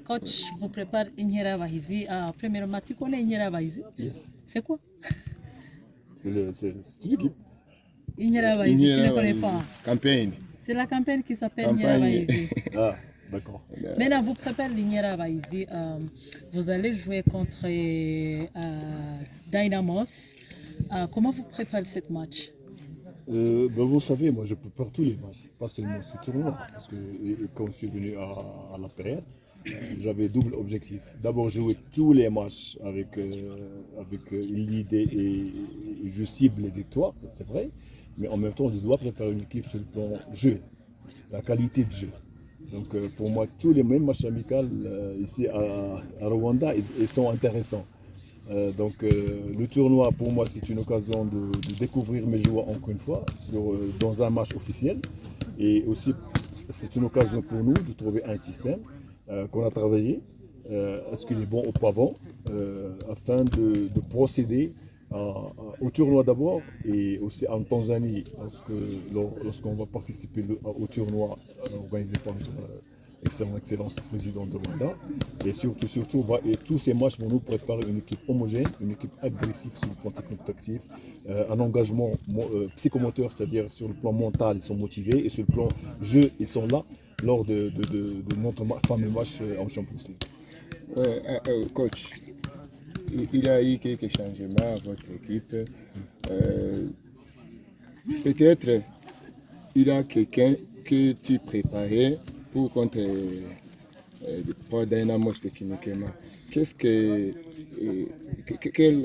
coach vous prépare Inyera Vahizi. Premièrement, tu connais Inyera Vahizi? Yes. C'est quoi? C'est l'équipe. Inyera Vahizi, tu ne connais pas? Campagne. C'est la campagne qui s'appelle Inyera Vahizi. Ah, d'accord. Maintenant, vous préparez l'Inyera Vahizi. Vous allez jouer contre Dynamos. Comment vous préparez ce match? Vous savez, moi je prépare tous les matchs, pas seulement ce tournoi. Parce que quand je suis venu à la PR, j'avais double objectif. D'abord jouer tous les matchs avec l'idée et je cible les victoires, c'est vrai. Mais en même temps, je dois préparer une équipe sur le plan jeu, la qualité de jeu. Donc pour moi, tous les mêmes matchs amicaux ici à Rwanda, ils sont intéressants. Le tournoi pour moi c'est une occasion de découvrir mes joueurs encore une fois dans un match officiel et aussi c'est une occasion pour nous de trouver un système qu'on a travaillé, est-ce qu'il est bon ou pas bon, afin de procéder au tournoi d'abord et aussi en Tanzanie lorsqu'on va participer au tournoi organisé par notre excellence du président de Rwanda. Et surtout, tous ces matchs vont nous préparer une équipe homogène, une équipe agressive sur le plan technique-tactique, un engagement psychomoteur, c'est-à-dire sur le plan mental, ils sont motivés, et sur le plan jeu, ils sont là lors de notre fameux match en Champions League. Coach, il y a eu quelques changements à votre équipe. Peut-être il y a quelqu'un que tu préparais pour contre Dynamos techniquement. Quelle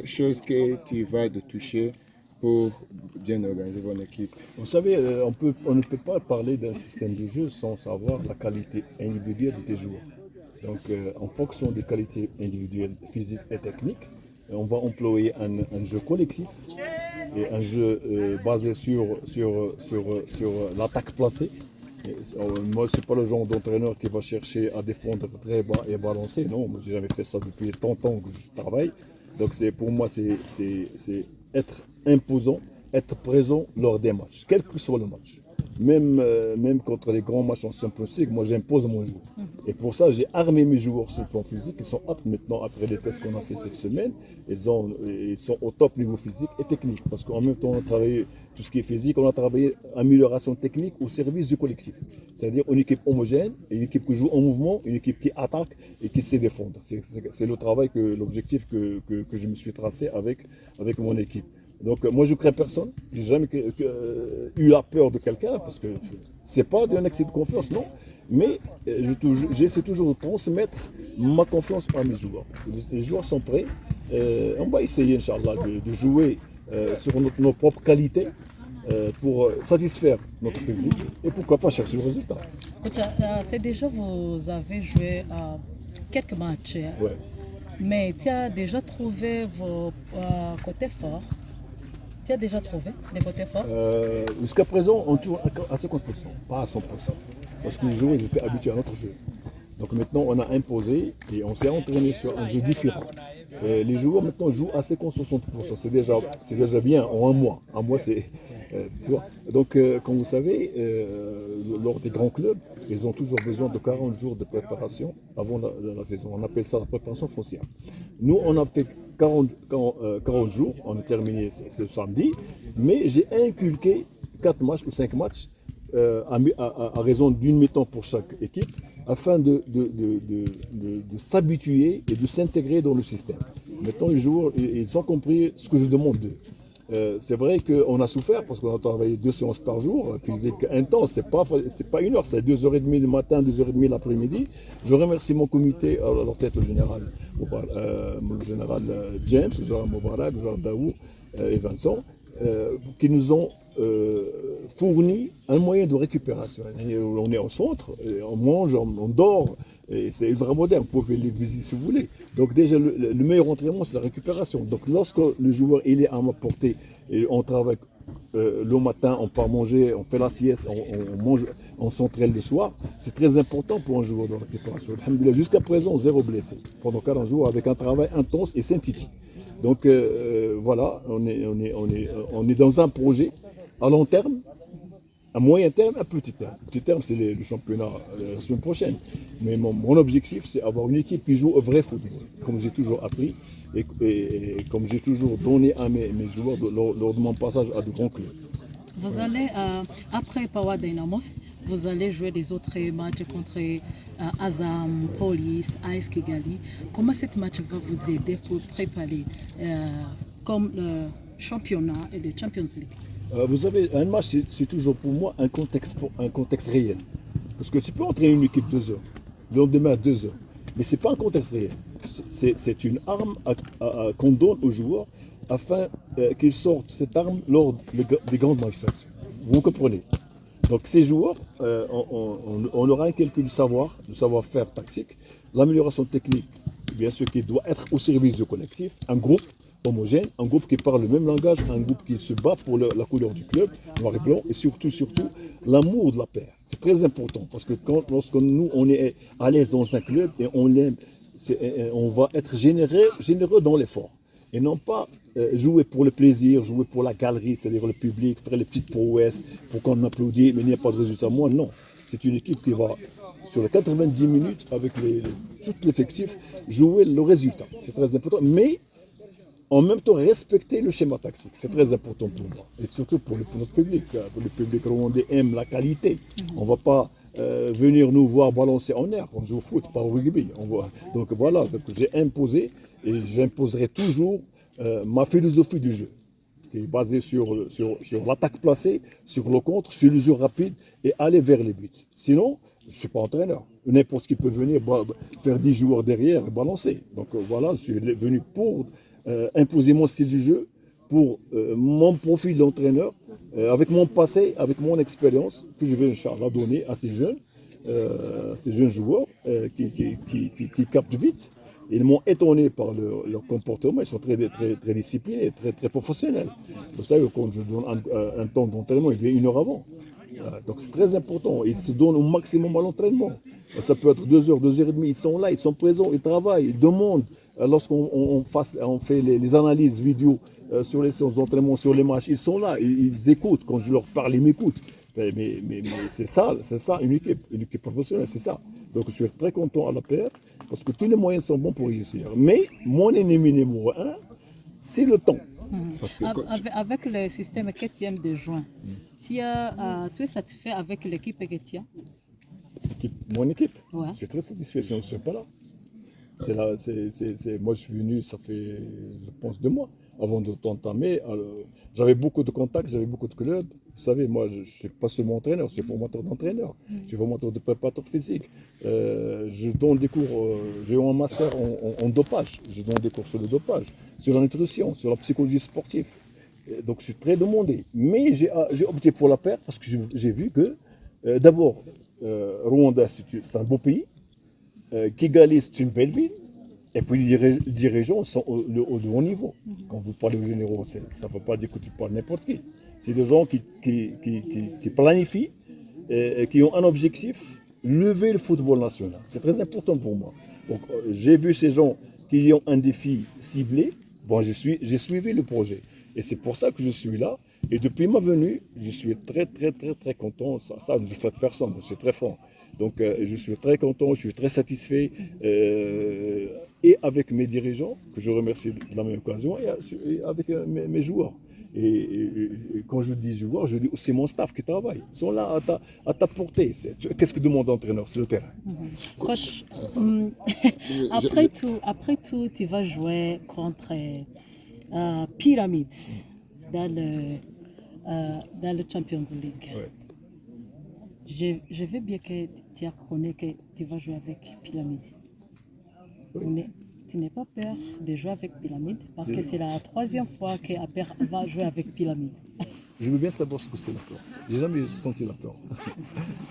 chose que tu vas de toucher pour bien organiser votre équipe? Vous savez, on ne peut pas parler d'un système de jeu sans savoir la qualité individuelle des joueurs. Donc, en fonction des qualités individuelles, physiques et techniques, on va employer un jeu collectif et un jeu basé sur l'attaque placée. Moi, ce n'est pas le genre d'entraîneur qui va chercher à défendre très bas et balancer. Non, moi, j'ai jamais fait ça depuis tant de temps que je travaille. Donc, pour moi, c'est être imposant, être présent lors des matchs, quel que soit le match. Même contre les grands matchs en Champions League, moi j'impose mon jeu. Et pour ça, j'ai armé mes joueurs sur le plan physique. Ils sont aptes maintenant, après les tests qu'on a fait cette semaine, ils sont au top niveau physique et technique. Parce qu'en même temps, on a travaillé tout ce qui est physique, on a travaillé amélioration technique au service du collectif. C'est-à-dire une équipe homogène, une équipe qui joue en mouvement, une équipe qui attaque et qui sait défendre. C'est le travail, l'objectif que je me suis tracé avec mon équipe. Donc moi je ne crains personne, j'ai jamais eu la peur de quelqu'un parce que c'est pas d'un excès de confiance, non. Mais j'essaie toujours de transmettre ma confiance à mes joueurs. Les joueurs sont prêts, on va essayer Inch'Allah de jouer sur nos propres qualités pour satisfaire notre public et pourquoi pas chercher le résultat. Coach, c'est déjà vous avez joué quelques matchs, Ouais. mais tu as déjà trouvé vos côtés forts. Tu as déjà trouvé les côtés forts? Jusqu'à présent, on tourne à 50%, pas à 100%. Parce que les joueurs ils étaient habitués à notre jeu. Donc maintenant, on a imposé et on s'est entraîné sur un jeu différent. Et les joueurs maintenant jouent à 50-60%. C'est déjà bien en un mois. Un mois, c'est. Tu vois. Donc, comme vous savez, lors des grands clubs, ils ont toujours besoin de 40 jours de préparation avant la saison. On appelle ça la préparation foncière. Nous, on a fait 40 jours, on a terminé ce samedi, mais j'ai inculqué 4 matchs ou 5 matchs à raison d'une mi-temps pour chaque équipe, afin de s'habituer et de s'intégrer dans le système. Maintenant, les joueurs, ils ont compris ce que je demande d'eux. C'est vrai qu'on a souffert parce qu'on a travaillé 2 séances par jour, physique intense, c'est pas une heure, c'est 2h30 le matin, 2h30 l'après-midi. Je remercie mon comité, à leur tête le général James, le général Moubarak, le général Daou et Vincent, qui nous ont fourni un moyen de récupération. On est au centre, on mange, on dort. Et c'est ultra moderne, vous pouvez les visiter si vous voulez. Donc déjà, le meilleur entraînement, c'est la récupération. Donc lorsque le joueur il est à ma portée, et on travaille le matin, on part manger, on fait la sieste, on mange, on s'entraîne le soir, c'est très important pour un joueur de récupération. Jusqu'à présent, 0 blessé pendant 40 jours avec un travail intense et synthétique. Donc voilà, on est dans un projet à long terme À moyen terme, à petit terme. Petit terme, c'est le championnat la semaine prochaine. Mais mon objectif, c'est avoir une équipe qui joue au vrai football, comme j'ai toujours appris et comme j'ai toujours donné à mes joueurs lors de mon passage à de grands clubs. Vous allez, après Power Dynamos, vous allez jouer des autres matchs contre Azam, Police, AS Kigali. Comment ce match va vous aider pour préparer comme le championnat et le Champions League? Vous savez, un match, c'est toujours pour moi un contexte réel. Parce que tu peux entraîner une équipe 2 heures, le lendemain à 2 heures, mais ce n'est pas un contexte réel. C'est une arme qu'on donne aux joueurs afin qu'ils sortent cette arme lors des grandes manifestations. Vous comprenez? Donc ces joueurs, on aura un calcul du savoir-faire tactique, l'amélioration technique, bien sûr, qui doit être au service du collectif, un groupe homogène, un groupe qui parle le même langage, un groupe qui se bat pour la couleur du club, noir et blanc, et surtout, l'amour de la paire. C'est très important, parce que lorsque nous, on est à l'aise dans un club et on l'aime, on va être généreux dans l'effort. Et non pas jouer pour le plaisir, jouer pour la galerie, c'est-à-dire le public, faire les petites prouesses pour qu'on applaudisse, mais il n'y a pas de résultat. Moi, non. C'est une équipe qui va, sur les 90 minutes, avec tout l'effectif, jouer le résultat. C'est très important. Mais en même temps, respecter le schéma tactique. C'est très important pour moi. Et surtout pour notre public. Le public rwandais aime la qualité. On ne va pas venir nous voir balancer en air. On joue au foot, pas au rugby. Donc voilà, j'ai imposé et j'imposerai toujours ma philosophie du jeu, qui est basée sur l'attaque placée, sur le contre, sur l'usure rapide et aller vers les buts. Sinon, je ne suis pas entraîneur. N'importe qui peut venir faire 10 joueurs derrière et balancer. Donc voilà, je suis venu pour imposer mon style du jeu, pour mon profil d'entraîneur, avec mon passé, avec mon expérience, que je vais Inch'Allah donner à ces jeunes joueurs qui captent vite. Ils m'ont étonné par leur comportement, ils sont très disciplinés, très professionnels. Vous savez, quand je donne un temps d'entraînement, il vient 1 heure avant. Donc c'est très important, ils se donnent au maximum à l'entraînement. Ça peut être 2 heures, 2 heures et demie, ils sont là, ils sont présents, ils travaillent, ils demandent. Lorsqu'on fait les analyses vidéo sur les séances d'entraînement, sur les matchs, ils sont là, ils écoutent. Quand je leur parle, ils m'écoutent. Mais c'est ça une équipe professionnelle, c'est ça. Donc je suis très content à la paire, parce que tous les moyens sont bons pour réussir. Mais mon ennemi numéro 1, c'est le temps. Parce que avec le système que tu aimes de juin, tu es satisfait avec l'équipe que tu as? Mon équipe, Ouais. je suis très satisfait si on ne serait pas là. Moi, je suis venu, ça fait, je pense, 2 mois avant de t'entamer. J'avais beaucoup de contacts, j'avais beaucoup de clubs. Vous savez, moi, je ne suis pas seulement entraîneur, je suis formateur d'entraîneur. Je suis formateur de préparateur physique. Je donne des cours, j'ai eu un master en dopage. Je donne des cours sur le dopage, sur la nutrition, sur la psychologie sportive. Donc, je suis très demandé. Mais j'ai opté pour la paire parce que j'ai vu que, d'abord, Rwanda, c'est un beau pays. Kigali, c'est une belle ville. Et puis les dirigeants sont au haut niveau. Quand vous parlez aux généraux, ça ne veut pas dire que tu parles n'importe qui. C'est des gens qui planifient et qui ont un objectif, lever le football national. C'est très important pour moi. Donc j'ai vu ces gens qui ont un défi ciblé. Bon, j'ai suivi le projet. Et c'est pour ça que je suis là. Et depuis ma venue, je suis très content. Ça je ne fais personne, c'est très franc. Donc je suis très content, je suis très satisfait, et avec mes dirigeants, que je remercie de la même occasion, et avec mes joueurs. Et quand je dis joueurs, je dis aussi mon staff qui travaille. Ils sont là à ta portée. Qu'est-ce que demande l'entraîneur sur le terrain? Coach, après tout, tu vas jouer contre Pyramids dans le Champions League. Ouais. Je veux bien que tu connais que tu vas jouer avec Pyramide. Oui. Mais tu n'es pas peur de jouer avec Pyramide parce que c'est la 3e fois qu'Aper va jouer avec Pyramide. Je veux bien savoir ce que c'est la peur. J'ai jamais senti la peur.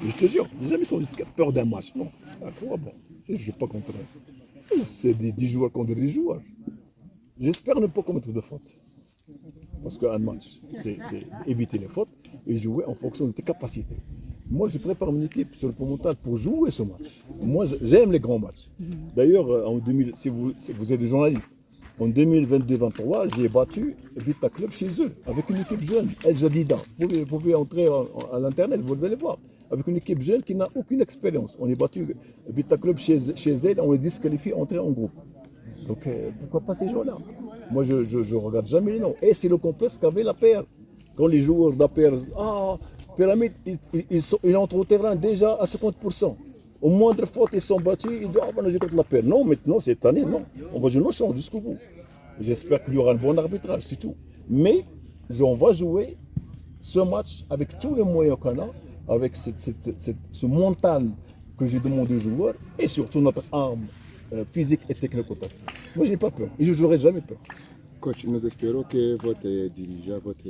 Je te jure, j'ai jamais senti la peur d'un match. Non. À quoi bon? Je ne joue pas contre eux. C'est des joueurs contre des joueurs. J'espère ne pas commettre de fautes. Parce qu'un match, c'est éviter les fautes et jouer en fonction de tes capacités. Moi, je prépare mon équipe sur le plan mental pour jouer ce match. Moi, j'aime les grands matchs. D'ailleurs, en 2000, si vous êtes des journalistes, En 2022-23, j'ai battu Vita Club chez eux, avec une équipe jeune, El Jadida. Vous pouvez entrer à l'internet, vous allez voir. Avec une équipe jeune qui n'a aucune expérience. On est battu Vita Club chez elle, on est disqualifié, entrer en groupe. Donc pourquoi pas ces gens-là? Moi je regarde jamais les noms. Et c'est le complexe qu'avait la paire. Quand les joueurs de la paire, Pyramide, ils entrent au terrain déjà à 50%. Au moindre faute, ils sont battus, ils disent on va jouer contre la paire. Non, maintenant, cette année, non. On va jouer nos chances jusqu'au bout. J'espère qu'il y aura un bon arbitrage, c'est tout. Mais on va jouer ce match avec tous les moyens qu'on a, avec ce mental que j'ai demandé aux joueurs et surtout notre arme physique et technico-tactique. Moi, je n'ai pas peur et je n'aurai jamais peur. Coach, nous espérons que votre dirigeant, votre